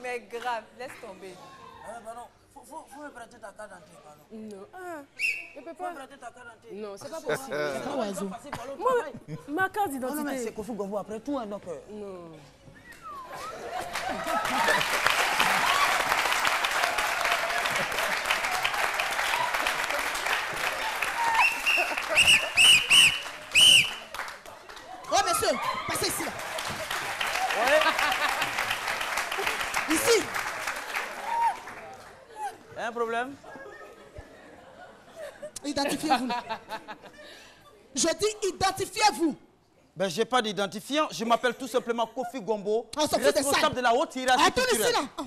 Mais grave, laisse tomber. Pardon, faut me prêter ta carte d'entrée, pardon. Non. Ah, je peux Faut pas. me prêter ta carte d'entrée. Non, c'est pas possible. C'est pas oiseau. Moi, ma carte Oh non, mais d'identité. c'est Kofi Gombo après tout, hein, donc... Non. Oh, monsieur, passez ici, là. Ouais. Ici. Un problème? Identifiez-vous. Je dis identifiez-vous. Ben, j'ai pas d'identifiant. Je m'appelle tout simplement Kofi Gombo, On s'en fout de ça. responsable de la haute hiérarchie Attends ici, culturelle. là. Oh.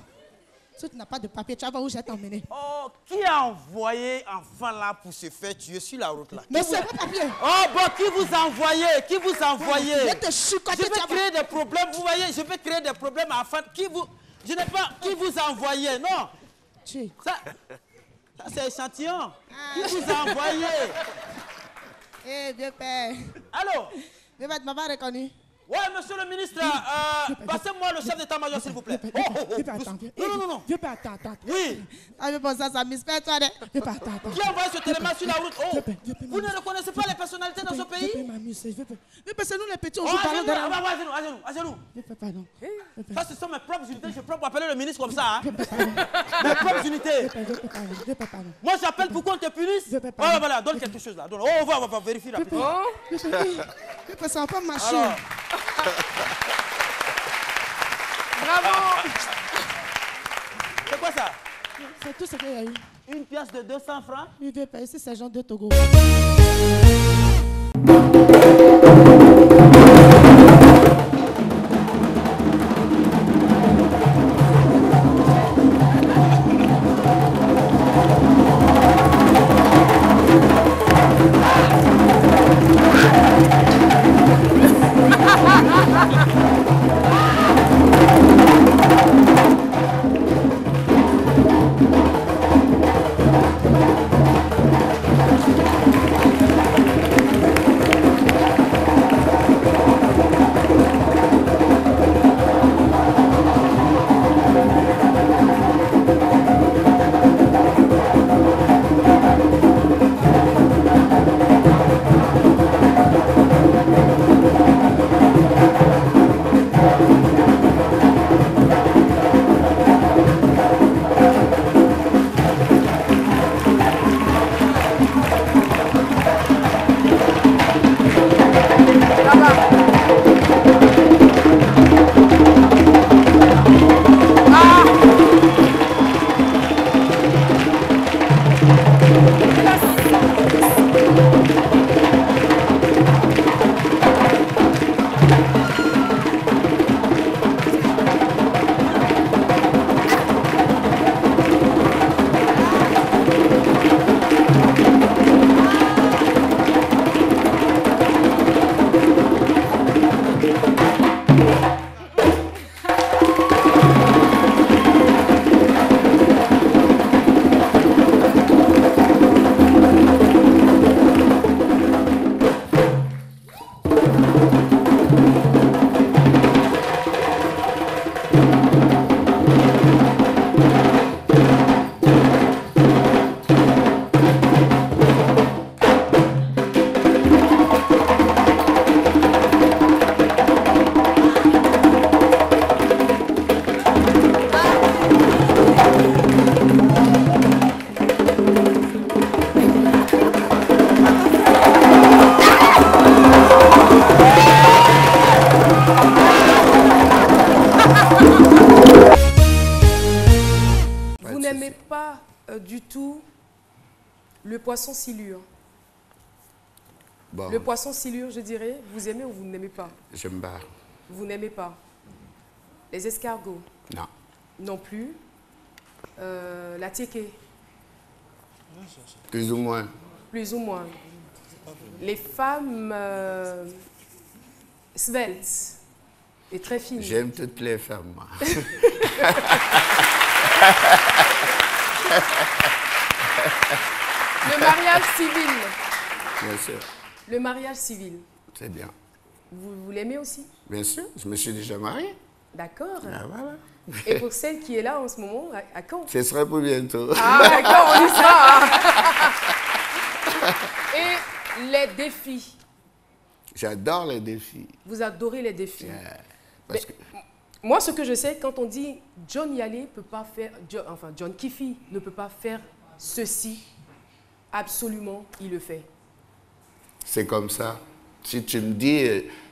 Si tu n'as pas de papier, tu vas voir où je vais t'emmener. Oh, qui a envoyé enfant là pour se faire tuer sur la route là? Mais c'est pas papier. Oh, bon, qui vous a envoyé? Qui vous a envoyé? Je vais te chicoter. Je vais créer des problèmes, vous voyez, je vais créer des problèmes afin qui vous... Je n'ai pas... Qui vous a envoyé? Non. Ça c'est échantillon. Qui vous a envoyé? Eh, vieux père. Allô? Vieux père, tu m'as pas reconnu. Ouais, monsieur le ministre, passez-moi le chef d'état-major, s'il vous plaît. Vieux père, attends. Non. Vieux père, attends. Oui. Ah, mais bon, ça m'espère, toi, de... Vieux père, attends. Qui a envoyé ce téléma sur la route? Oh, Vieux père, vous ne reconnaissez pas les personnalités dans ce pays? Vieux père, c'est nous les petits, on Oh, joue par là. à genoux. Vieux père, pardon. Ça, ce sont mes propres unités. Je peux appeler le ministre comme ça. Hein? Mes propres unités. Vieux père, pardon. Moi, j'appelle pour qu'on te punisse. Oh, voilà, donne quelque chose là. Donne. Oh, on va vérifier rapidement. Vieux père, ça va pas marcher. Alors. Bravo. C'est quoi ça? C'est tout ce qu'il y a eu. Une pièce de 200 francs? Oui, vieux père, ici, c'est Jean de Togo. Du tout le poisson silure. Bon. Le poisson silure, je dirais, vous aimez ou vous n'aimez pas? J'aime pas. Vous n'aimez pas. Les escargots? Non. Non plus. La tiéké? Plus ou moins. Plus ou moins. Les femmes sveltes et très fines? J'aime toutes les femmes, moi. Le mariage civil? Bien sûr. Le mariage civil? C'est bien. Vous l'aimez aussi? Bien sûr, je me suis déjà marié. D'accord. Ah, voilà. Et pour celle qui est là en ce moment, à quand? Ce serait pour bientôt. Ah, d'accord, on dit ça. Et les défis? J'adore les défis. Vous adorez les défis? Parce que moi, ce que je sais, quand on dit John Yalé peut pas faire, John Kiffy ne peut pas faire ceci, absolument, il le fait. c'est comme ça. Si tu me dis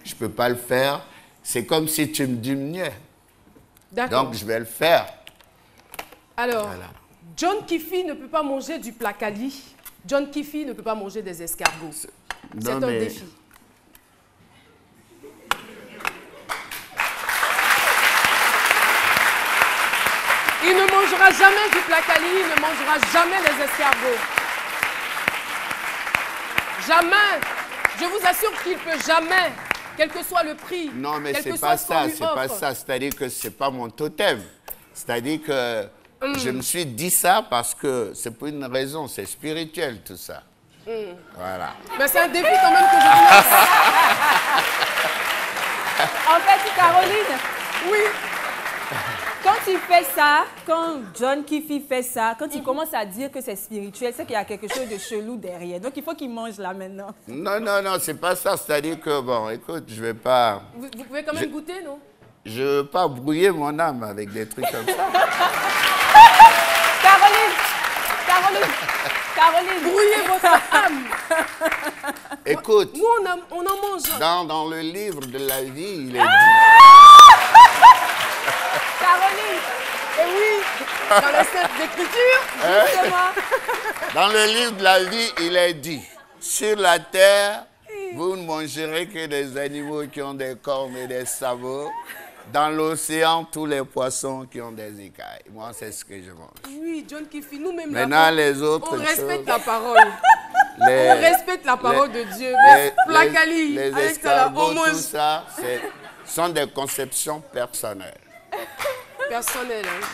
je ne peux pas le faire, c'est comme si tu me diminuais. D'accord. Donc je vais le faire. Alors, Voilà. John Kiffy ne peut pas manger du placali. John Kiffy ne peut pas manger des escargots. C'est un défi. Il ne mangera jamais du placali, il ne mangera jamais des escargots. Jamais. Je vous assure qu'il ne peut jamais, quel que soit le prix. Non, mais quel c'est que pas soit ce qu'on ça, lui c'est pas offre. ça. C'est-à-dire que c'est pas mon totem. C'est-à-dire que je me suis dit ça parce que c'est pour une raison, c'est spirituel tout ça. Voilà. Mais c'est un défi quand même que je vous lance. En fait, Caroline, Oui. quand il fait ça, quand John Kiffy fait ça, quand il commence à dire que c'est spirituel, c'est qu'il y a quelque chose de chelou derrière. Donc il faut qu'il mange là maintenant. Non, non, non, c'est pas ça. C'est-à-dire que, bon, écoute, je vais pas... Vous pouvez quand même goûter, non? Je veux pas brouiller mon âme avec des trucs comme ça. Caroline, Brouillez votre âme. Écoute, Nous, on en mange. dans le livre de la vie, il est dit... Caroline, Et oui, dans les scènes d'écriture, justement. Dans le livre de la vie, il est dit, sur la terre, vous ne mangerez que des animaux qui ont des cornes et des sabots. Dans l'océan, tous les poissons qui ont des écailles. Moi, c'est ce que je mange. oui, John Kiffy, nous-mêmes, Maintenant, là, les autres on respecte choses, la parole. On respecte la parole de Dieu. Mais placali, les avec ça, là, escargots, on mange tout ça, sont des conceptions personnelles. personnel. Hein.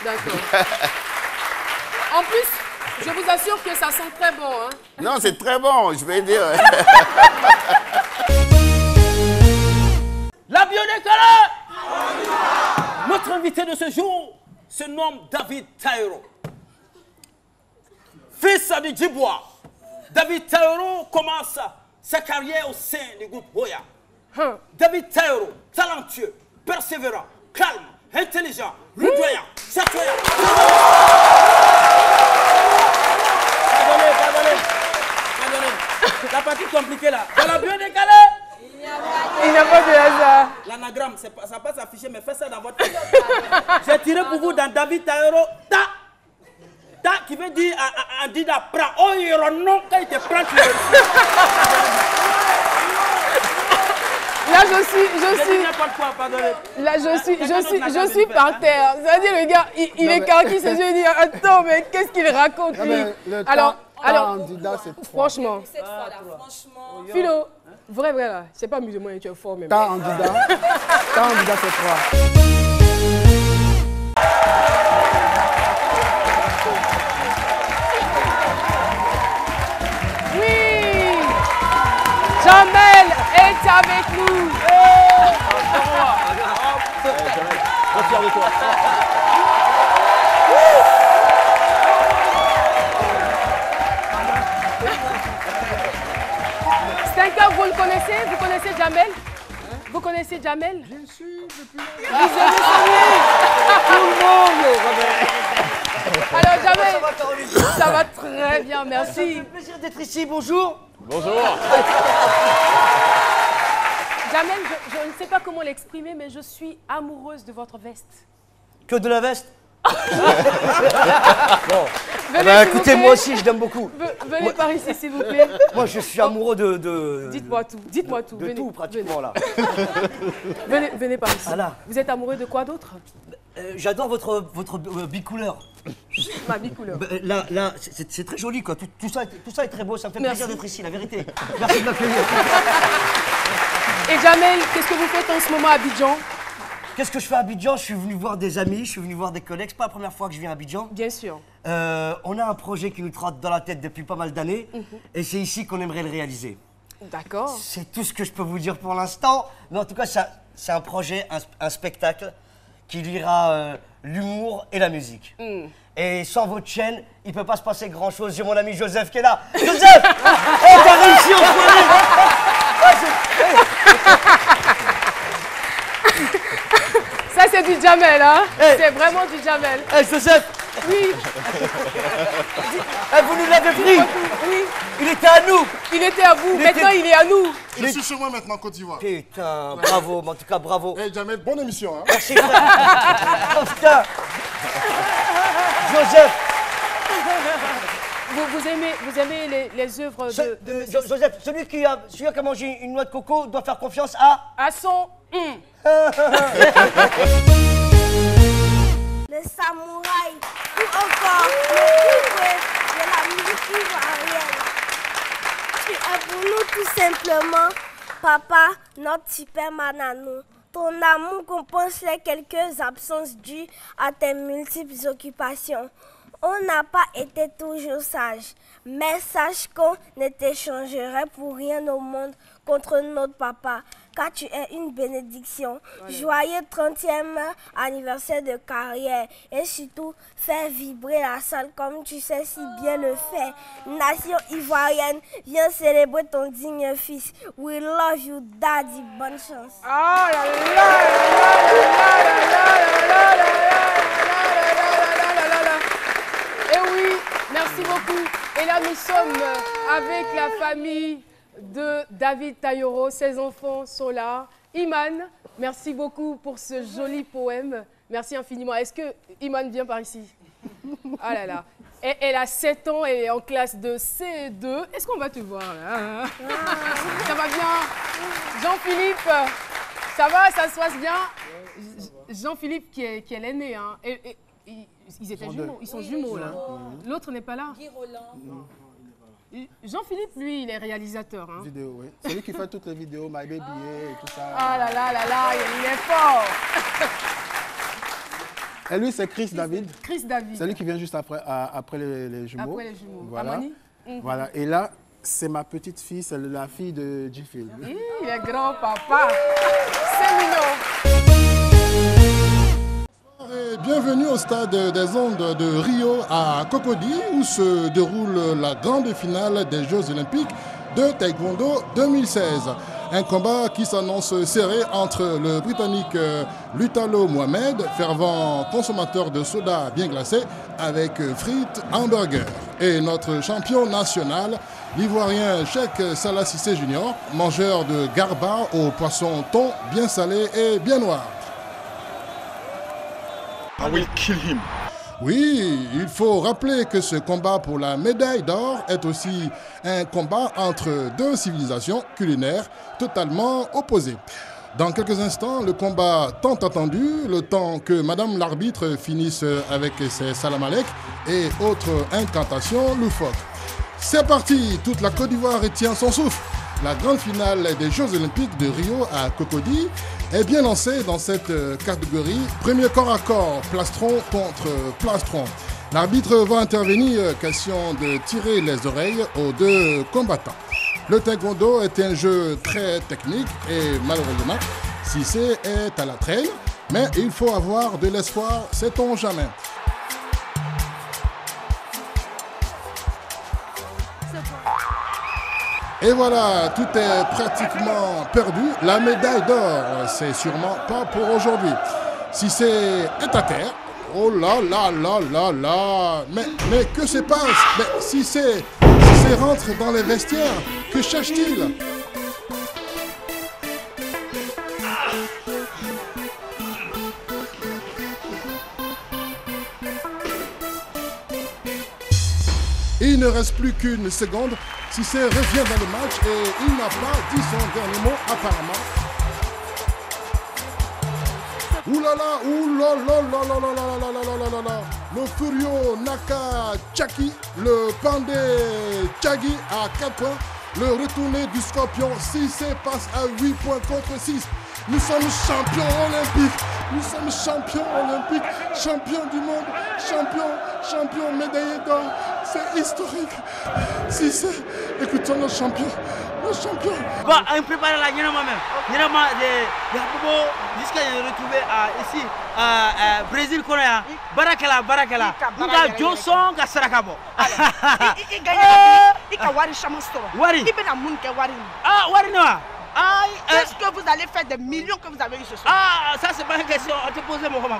D'accord. En plus, je vous assure que ça sent très bon. Hein. Non, c'est très bon, je vais dire. La Biodécalée. Notre invité de ce jour se nomme David Taïro. Fils de Djibois, David Taïro commence sa carrière au sein du groupe Hoya. David Taïro, talentueux, persévérant, calme, intelligent, rudoyant, chatoyant. Pardonnez. La partie compliquée là. Dans la Biodécalée. Il n'y a pas de hasard. L'anagramme, ça passe affiché, mais faites ça dans votre tête. J'ai tiré pour vous dans David Taïro, ta, qui veut dire en dida, prends. Oh, il y aura non, quand il te prend, tu le reçois. Là, je suis, n'importe quoi, pardonnez. là, je suis par terre. C'est-à-dire, le gars, il écarquille ses yeux, il dit, attends, mais qu'est-ce qu'il raconte, lui? Alors, franchement, Cette fois-là, franchement. Philo, vrai, là, c'est pas amusement, tu es fort même. Candidat c'est 3. Oui! Jamel est avec nous. Stenka, vous le connaissez? Vous connaissez Jamel? Vous connaissez Jamel? Bien sûr, depuis Vous aimez tout le monde. Alors Jamel, ça va très bien, merci. plaisir d'être ici, bonjour. Jamel, je ne sais pas comment l'exprimer, mais je suis amoureuse de votre veste. Que de la veste. Venez, Bah, s'il vous écoutez, plaît. moi aussi, je l'aime beaucoup. Venez par ici, s'il vous plaît. Moi, je suis amoureux de... Dites-moi tout, dites-moi tout. De Venez, tout, pratiquement, là. venez par ici. Voilà. Vous êtes amoureux de quoi d'autre? J'adore votre bicouleur. Ma bicouleur. Là, c'est très joli, quoi. Tout ça est très beau. Ça me fait Merci. plaisir d'être ici, la vérité. Merci de m'accueillir. Et Jamel, qu'est-ce que vous faites en ce moment à Abidjan? Qu'est-ce que je fais à Abidjan? Je suis venu voir des amis, je suis venu voir des collègues. C'est pas la première fois que je viens à Abidjan. Bien sûr. On a un projet qui nous trotte dans la tête depuis pas mal d'années. Et c'est ici qu'on aimerait le réaliser. D'accord. C'est tout ce que je peux vous dire pour l'instant. Mais en tout cas, c'est un projet, un spectacle qui liera l'humour et la musique. Et sans votre chaîne, il ne peut pas se passer grand-chose. J'ai mon ami Joseph qui est là. Joseph, t'as réussi en soirée. Ça, c'est du Jamel, hein? C'est vraiment du Jamel. Joseph. Oui. Vous nous l'avez pris. Oui. Il était à nous. Il était à vous. Maintenant, il est à nous. Je suis chez moi maintenant, Côte d'Ivoire. Putain, bravo. En tout cas, bravo. Jamel, bonne émission. Hein. Merci, frère. Oh, putain. Joseph. Vous aimez les œuvres de Joseph, celui qui a mangé une noix de coco doit faire confiance à son... Le samouraï ou encore le héros de la musique ivoirienne. Tu es pour nous tout simplement, papa, notre Superman à nous. Ton amour compense les quelques absences dues à tes multiples occupations. On n'a pas été toujours sages, mais sache qu'on ne t'échangerait pour rien au monde contre notre papa, car tu es une bénédiction. Voilà. Joyeux 30e anniversaire de carrière et surtout faire vibrer la salle comme tu sais si bien le faire. Nation ivoirienne, viens célébrer ton digne fils. We love you, daddy. Bonne chance. Oh là là là là. Et oui, merci beaucoup. Et là, nous sommes avec la famille de David Tayoro. Ses enfants sont là. Iman, merci beaucoup pour ce joli poème. Merci infiniment. Est-ce que Iman vient par ici? Ah là là. Et elle a 7 ans, elle est en classe de C2. Est-ce qu'on va te voir là? Ça va bien? Jean-Philippe, ça va? Ça se passe bien? Jean-Philippe qui est l'aîné, hein. Ils étaient jumeaux, ils sont jumeaux là. L'autre n'est pas là. Guy Roland. Jean-Philippe, lui, il est réalisateur. Hein. Vidéo, oui. C'est lui qui fait toutes les vidéos, My Baby et tout ça. Ah là là là là, il est fort. Et lui, c'est Chris David. Chris David. C'est lui qui vient juste après les jumeaux. Après les jumeaux. Voilà. Voilà. Et là, c'est ma petite fille, c'est la fille de G-Phil. Il est grand papa. C'est mignon. Bienvenue au stade des Ondes de Rio à Cocody où se déroule la grande finale des Jeux Olympiques de Taekwondo 2016. Un combat qui s'annonce serré entre le Britannique Lutalo Mohamed, fervent consommateur de soda bien glacé avec frites, hamburgers, et notre champion national, l'Ivoirien Cheikh Salah Cissé Junior, mangeur de garba au poisson thon bien salé et bien noir. I will kill him. Oui, il faut rappeler que ce combat pour la médaille d'or est aussi un combat entre deux civilisations culinaires totalement opposées. Dans quelques instants, le combat tant attendu, le temps que Madame l'arbitre finisse avec ses salam alek et autres incantations loufoques. C'est parti, toute la Côte d'Ivoire retient son souffle. La grande finale des Jeux Olympiques de Rio à Cocody est bien lancée dans cette catégorie. Premier corps à corps, plastron contre plastron. L'arbitre va intervenir, question de tirer les oreilles aux deux combattants. Le taekwondo est un jeu très technique et malheureusement, Cissé est à la traîne, mais il faut avoir de l'espoir, sait-on jamais. Et voilà, tout est pratiquement perdu. La médaille d'or, c'est sûrement pas pour aujourd'hui. Cissé est à terre. Oh là là là là là. Mais que se passe? Mais Cissé rentre dans les vestiaires. Que cherche-t-il? Il ne reste plus qu'une seconde. Cissé revient dans le match et il n'a pas dit son dernier mot apparemment. Oulala, oulala, le Furio Naka Chaki, le Pandé Chagi à 4 points Le retourné du Scorpion, 6 passe à 8 points contre 6. Nous sommes champions olympiques. Nous sommes champions olympiques, champions du monde, champions médaillés d'or. C'est historique. Cissé, écoutons nos champions. Nos champions. Bon, on prépare la Niama même. Niama de Yakubo, jusqu'à retrouver ici, Brésil, Corée. Barakala. Nous Johnson, Kasarakabo. Il gagne. Il a Wari Chamastoro. Wari. Il peut la Wari. Ah, Wari Noa. Qu'est-ce que vous allez faire des millions que vous avez eu ce soir? Ah, ça c'est pas une question. On te pose mon comment.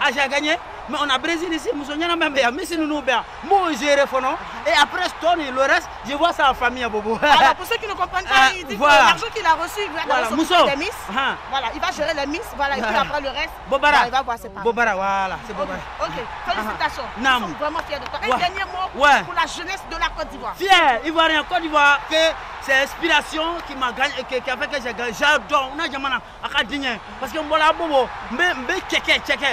Ah, j'ai gagné. Mais on a Brésil ici. Nous sommes même bien. Mais si nous nous bien. Moi, j'ai réfono. Et après, Tony, le reste, je vois ça en famille à Bobo. Alors, pour ceux qui ne comprennent pas, il dit que l'argent qu'il a reçu, il va recevoir des miss. Voilà, il va gérer les miss. Voilà, et puis après le reste, il va voir ses parents. Bobara, voilà, c'est Bobara. Ok, félicitations. Nous sommes vraiment fiers de toi. Un dernier mot pour la jeunesse de la Côte d'Ivoire. Fier, Ivoirien, Côte d'Ivoire, que c'est l'inspiration qui m'a gagné, qui a fait que j'ai gagné. J'adore, on a jamais à parce que moi, Bobo, mais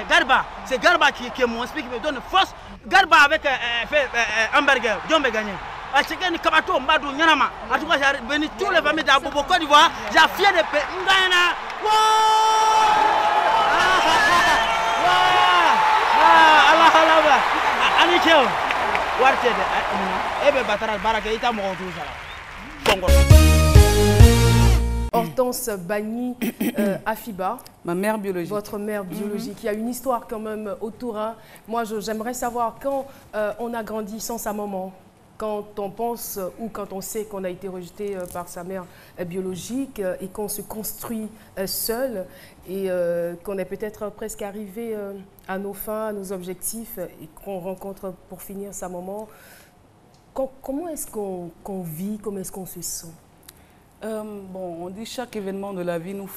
Garba, c'est Garba qui m'explique, qui me donne force. Garba avec hamburger, Dieu me gagné. À chacun de Kabato, Mbadou, Nyanama. En tout cas, j'ai béni tous les familles d'Abobo Côte d'Ivoire. J'ai fier de paix. Ngana. Allah, Allah, Anikeo. Wartede. Ebe Bataral Baraka, Ita Morontou, Congo. Hortense Bagny, Afiba. Ma mère biologique. Votre mère biologique. Il y a une histoire quand même autour. Hein. Moi, j'aimerais savoir quand on a grandi sans sa maman, quand on pense ou quand on sait qu'on a été rejeté par sa mère biologique et qu'on se construit seul et qu'on est peut-être presque arrivé à nos fins, à nos objectifs et qu'on rencontre pour finir sa maman. Comment est-ce qu'on vit, comment est-ce qu'on se sent? Bon, on dit chaque événement de la vie nous...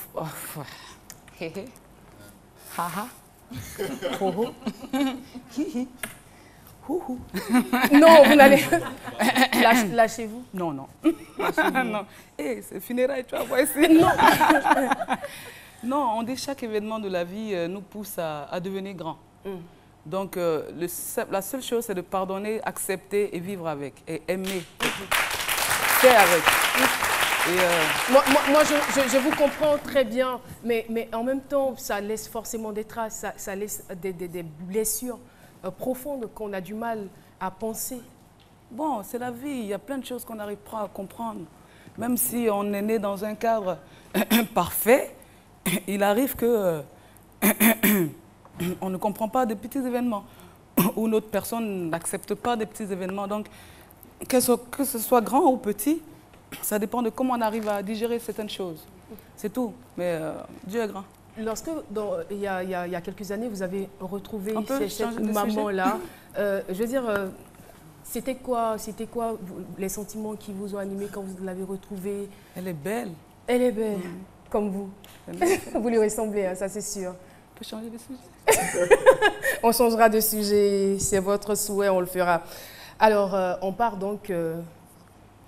Non, vous n'allez... Lâchez-vous. Non. Non. Eh, c'est funérailles, tu vas voir ici. Non. Non, on dit chaque événement de la vie nous pousse à devenir grand. Donc, la seule chose, c'est de pardonner, accepter et vivre avec. Et aimer. Faire avec. Moi, je vous comprends très bien, mais en même temps, ça laisse forcément des traces, ça laisse des blessures profondes qu'on a du mal à penser. Bon, c'est la vie, il y a plein de choses qu'on n'arrive pas à comprendre. Même si on est né dans un cadre parfait, il arrive que on ne comprend pas des petits événements, ou notre personne n'accepte pas des petits événements. Donc, que ce soit grand ou petit, ça dépend de comment on arrive à digérer certaines choses. C'est tout. Mais Dieu est grand. Lorsque, il y a quelques années, vous avez retrouvé cette maman-là, je veux dire, c'était quoi les sentiments qui vous ont animé quand vous l'avez retrouvée? Elle est belle. Elle est belle, comme vous. Vous lui ressemblez, hein, ça c'est sûr. On peut changer de sujet. On changera de sujet, c'est votre souhait, on le fera. Alors, on part donc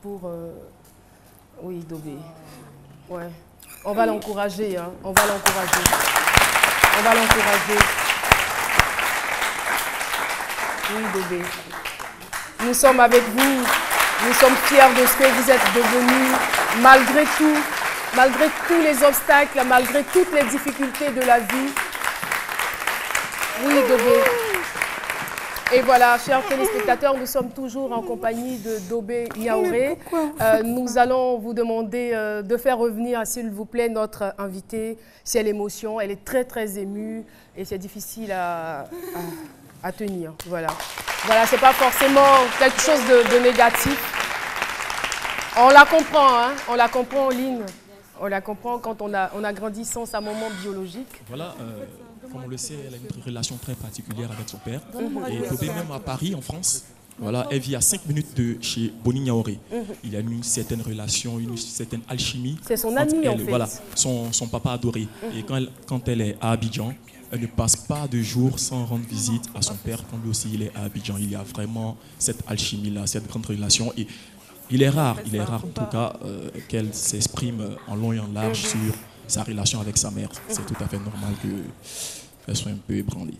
pour... Oui, Dobé. Ouais. On va l'encourager, hein. On va l'encourager. On va l'encourager. Oui, Dobé. Nous sommes avec vous. Nous sommes fiers de ce que vous êtes devenus, malgré tout, malgré tous les obstacles, malgré toutes les difficultés de la vie. Oui, Dobé. Et voilà, chers téléspectateurs, nous sommes toujours en compagnie de Dobé Niaouré. Nous allons vous demander de faire revenir, s'il vous plaît, notre invitée. C'est l'émotion, elle est très, très émue et c'est difficile à tenir. Voilà, c'est pas forcément quelque chose de négatif. On la comprend, hein, on la comprend, Lynn. On la comprend quand on a grandi sans sa maman biologique. Voilà. Comme on le sait, elle a une relation très particulière avec son père. Et Dobé, même à Paris, en France, voilà, elle vit à 5 minutes de chez Boni Niaouré. Il y a une certaine relation, une certaine alchimie. C'est son ami, en fait. Voilà, son papa adoré. Et quand elle est à Abidjan, elle ne passe pas de jour sans rendre visite à son père. Quand lui aussi il est à Abidjan, il y a vraiment cette alchimie-là, cette grande relation. Et il est rare en tout cas, qu'elle s'exprime en long et en large sur sa relation avec sa mère. C'est tout à fait normal qu'elle soit un peu ébranlée.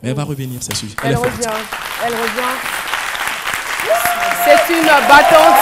Mais elle va revenir, c'est sûr. Elle revient. C'est une battante.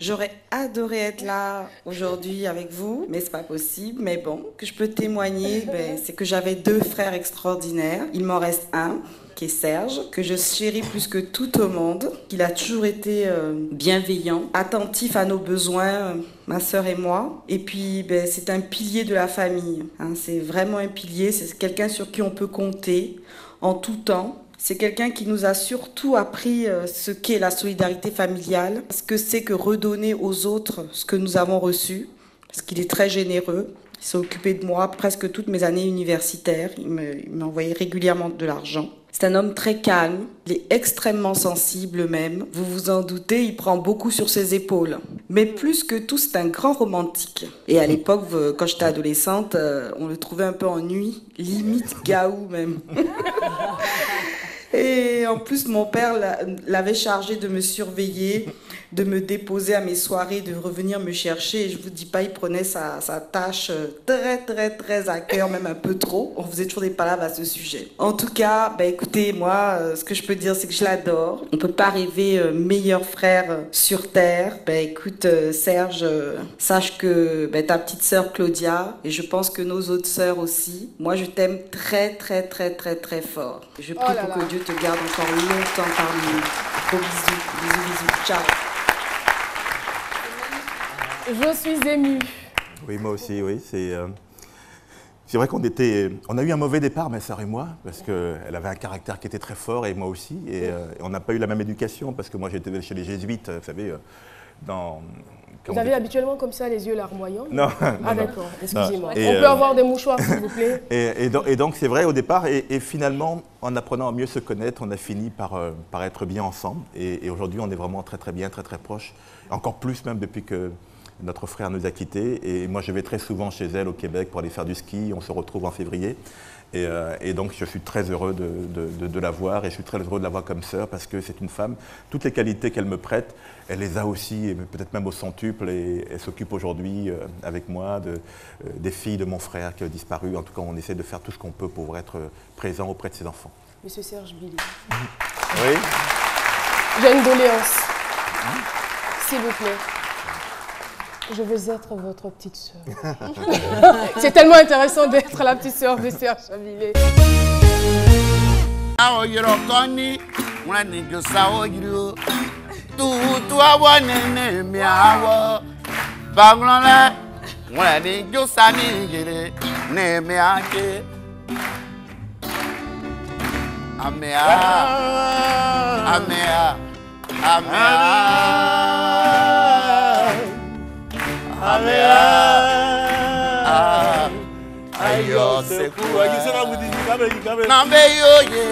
J'aurais adoré être là aujourd'hui avec vous, mais c'est pas possible. Mais bon, que je peux témoigner, c'est que j'avais 2 frères extraordinaires. Il m'en reste un, qui est Serge, que je chéris plus que tout au monde. Il a toujours été bienveillant, attentif à nos besoins, ma sœur et moi. Et puis, c'est un pilier de la famille. Hein. C'est vraiment un pilier, c'est quelqu'un sur qui on peut compter en tout temps. C'est quelqu'un qui nous a surtout appris ce qu'est la solidarité familiale, ce que c'est que redonner aux autres ce que nous avons reçu, parce qu'il est très généreux. Il s'est occupé de moi presque toutes mes années universitaires. Il m'envoyait régulièrement de l'argent. C'est un homme très calme, il est extrêmement sensible même. Vous vous en doutez, il prend beaucoup sur ses épaules. Mais plus que tout, c'est un grand romantique. Et à l'époque, quand j'étais adolescente, on le trouvait un peu ennuyé, limite gaou même. Et en plus, mon père l'avait chargé de me surveiller, de me déposer à mes soirées, de revenir me chercher. Et je vous dis pas, il prenait sa tâche très à cœur, même un peu trop. On faisait toujours des palabres à ce sujet. En tout cas, écoutez, moi, ce que je peux dire, c'est que je l'adore. On peut pas rêver meilleur frère sur Terre. Écoute, Serge, sache que ta petite sœur Claudia, et je pense que nos autres sœurs aussi, moi, je t'aime très fort. Je prie pour que Dieu te garde encore longtemps parmi nous. Gros bisous, ciao. Je suis émue. Oui, moi aussi, oui. C'est vrai on a eu un mauvais départ, ma sœur et moi, parce qu'elle avait un caractère qui était très fort, et moi aussi. Et on n'a pas eu la même éducation, parce que moi j'étais chez les jésuites, vous savez, Vous avez habituellement comme ça les yeux larmoyants? Non. Ah d'accord, excusez-moi. On peut avoir des mouchoirs, s'il vous plaît? Et donc c'est vrai au départ, et finalement, en apprenant à mieux se connaître, on a fini par être bien ensemble. Et aujourd'hui, on est vraiment très bien, très proches. Encore plus même depuis que notre frère nous a quittés. Et moi, je vais très souvent chez elle au Québec pour aller faire du ski. On se retrouve en février. Et donc, je suis très heureux de la voir, et je suis très heureux de la voir comme sœur, parce que c'est une femme, toutes les qualités qu'elle me prête, elle les a aussi, et peut-être même au centuple, et elle s'occupe aujourd'hui avec moi des filles de mon frère qui ont disparu. En tout cas, on essaie de faire tout ce qu'on peut pour être présent auprès de ses enfants. Monsieur Serge Billy. Oui. J'ai une doléance. S'il vous plaît. Je veux être votre petite sœur. C'est tellement intéressant d'être la petite sœur de Serge Chavilé. Ayo sekuwa gisera budi gabe nambe yoye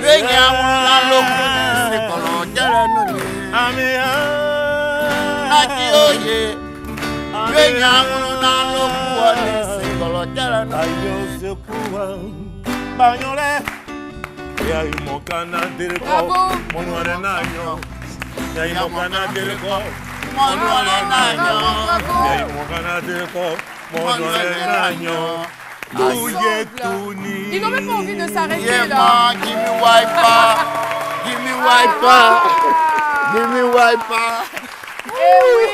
wenya wala loku sekolo jara nuni amea aki yoye wenya wala loku wale sekolo jara nuni ayo sekuwa banyole ya imokana direko monware nanyo ya imokana direko monware nanyo ya imokana direko. Ils n'ont même pas envie de s'arrêter là. Give me wiper, give me wiper, give me wiper. Eh oui.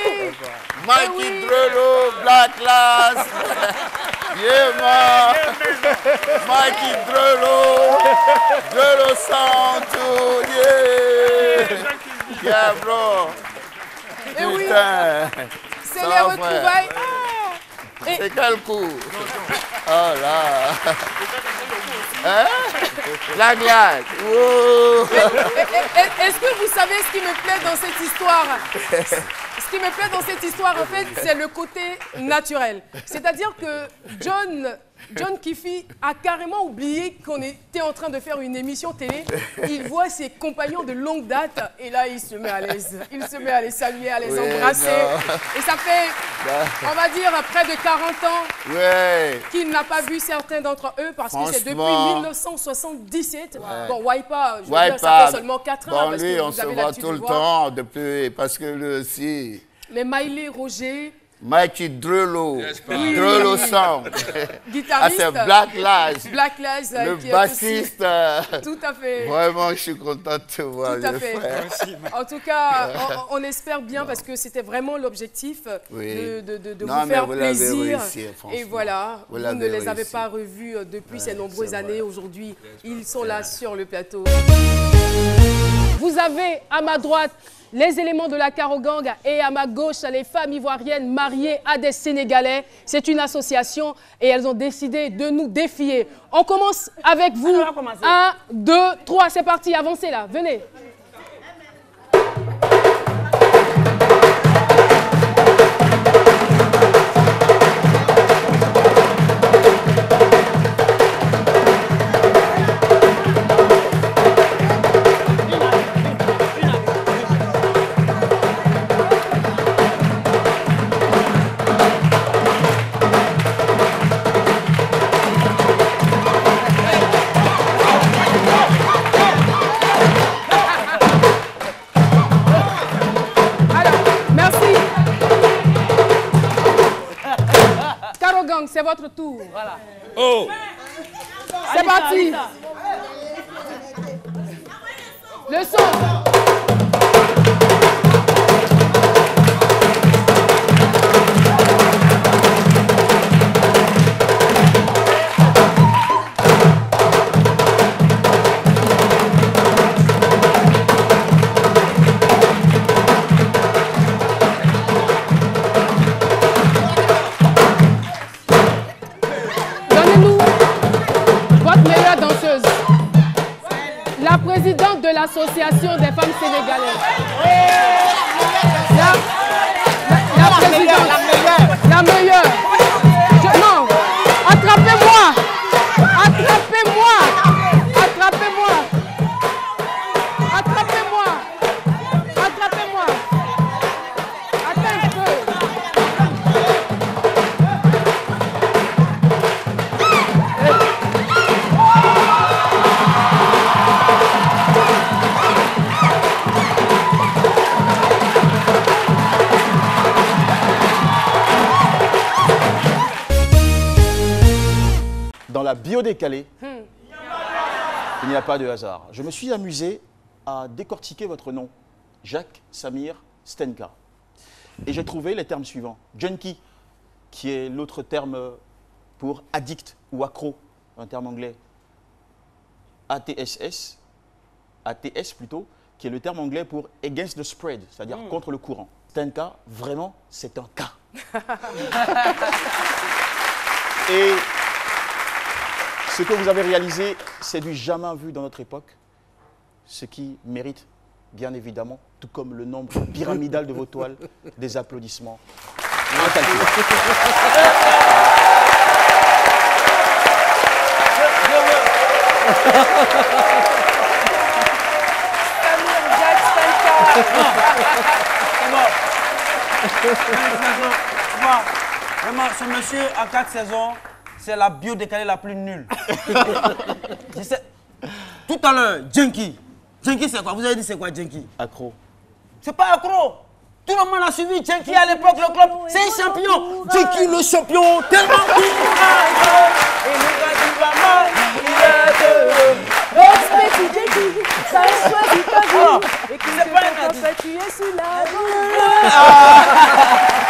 Mikey Drello, Black Glass. Yeah man. Mikey Drello, Drello sound too. Yeah. Yeah bro. Eh oui. C'est les retrouvailles. C'est quel coup? Oh là. Hein? La glace. Est-ce que vous savez ce qui me plaît dans cette histoire? Ce qui me plaît dans cette histoire, en fait, c'est le côté naturel. C'est-à-dire que John Kiffy a carrément oublié qu'on était en train de faire une émission télé. Il voit ses compagnons de longue date et là, il se met à l'aise. Il se met à les saluer, à les embrasser. Et ça fait, on va dire, près de 40 ans qu'il n'a pas vu certains d'entre eux parce que c'est depuis 1977. Bon, Waipa, je veux dire, ça fait seulement 4 ans. Bon, parce lui, que on se voit tout le temps depuis, parce que lui aussi... Mais Maïlé, Roger... Mikey Drello, Drello Sound. Guitariste. C'est Black Lives. Black Lives, le qui bassiste. Est aussi... Tout à fait. Vraiment, je suis content de te voir. Tout à fait. En tout cas, on espère bien parce que c'était vraiment l'objectif de vous faire plaisir. Réussi, et voilà, vous ne les avez pas revus depuis ces nombreuses années. Aujourd'hui, ils sont là sur le plateau. Vous avez à ma droite les éléments de la Caro Gang et à ma gauche, les femmes ivoiriennes mariées à des Sénégalais. C'est une association et elles ont décidé de nous défier. On commence avec vous. 1, 2, 3, c'est parti, avancez là, venez. C'est votre tour. Voilà. Oh. C'est parti. Le son. La présidente de l'association des femmes sénégalaises. La présidente. La meilleure. Non. Attrapez-moi. Attrapez-moi. Attrapez-moi. Attrapez-moi. Attrapez-moi. Attends un peu. Dans la bio décalée, il n'y a pas de hasard. Je me suis amusé à décortiquer votre nom, Jacques Samir Stenka. Et j'ai trouvé les termes suivants. Junkie, qui est l'autre terme pour addict ou accro, un terme anglais. ATS plutôt, qui est le terme anglais pour against the spread, c'est-à-dire contre le courant. Stenka, vraiment, c'est un cas. Et ce que vous avez réalisé, c'est du jamais vu dans notre époque, ce qui mérite, bien évidemment, tout comme le nombre pyramidal de vos toiles, des applaudissements. Vraiment, ce monsieur à 4 saisons, c'est la bio décalée la plus nulle. Tout à l'heure, Junkie. Junkie, c'est quoi? Vous avez dit c'est quoi, Junkie? Accro. C'est pas accro. Tout le monde a suivi Junkie à l'époque, le club. C'est un champion. Junkie, le champion, tellement courageux. Et le gars, il va mal, il est heureux. Petit Junkie, ça choisit ta vie. Et qui c'est pas un en fait, tu es sous la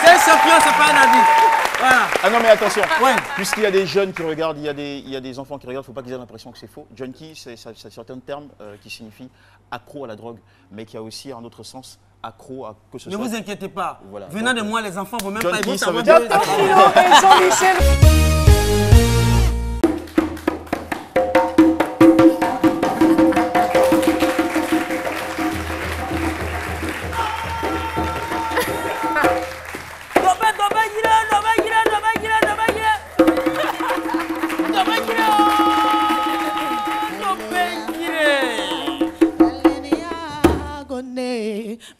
C'est un champion, c'est pas un avis. Voilà. Ah non mais attention, puisqu'il y a des jeunes qui regardent, il y a des enfants qui regardent, il ne faut pas qu'ils aient l'impression que c'est faux. Junkie, c'est certains termes qui signifient accro à la drogue, mais qui a aussi un autre sens, accro à que ce soit. Ne vous inquiétez pas, voilà. Venant de moi, les enfants ne vont même Junkie, pas ça veut dire.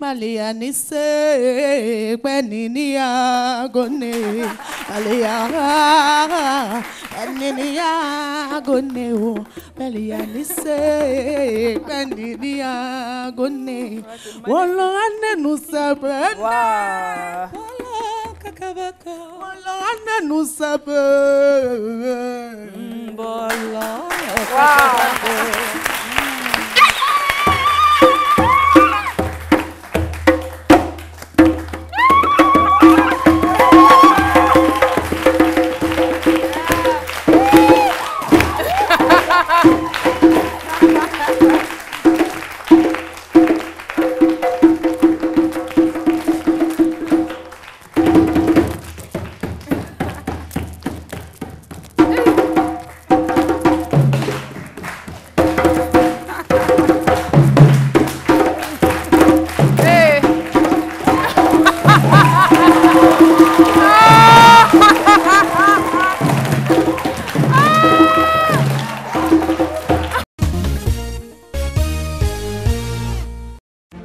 Malianise Beninia Gone Malia Beninia Gone Malianise Beninia Gone Wolo ane nusabe Wala kakaba nous savons.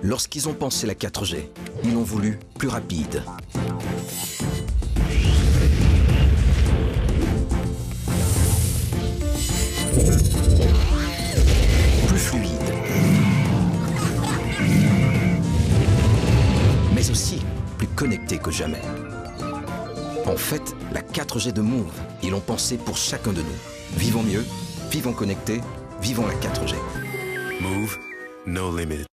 Lorsqu'ils ont pensé la 4G, ils l'ont voulu plus rapide. Plus fluide. Mais aussi plus connecté que jamais. En fait, la 4G de Move, ils l'ont pensé pour chacun de nous. Vivons mieux, vivons connectés, vivons la 4G. Move, no limits.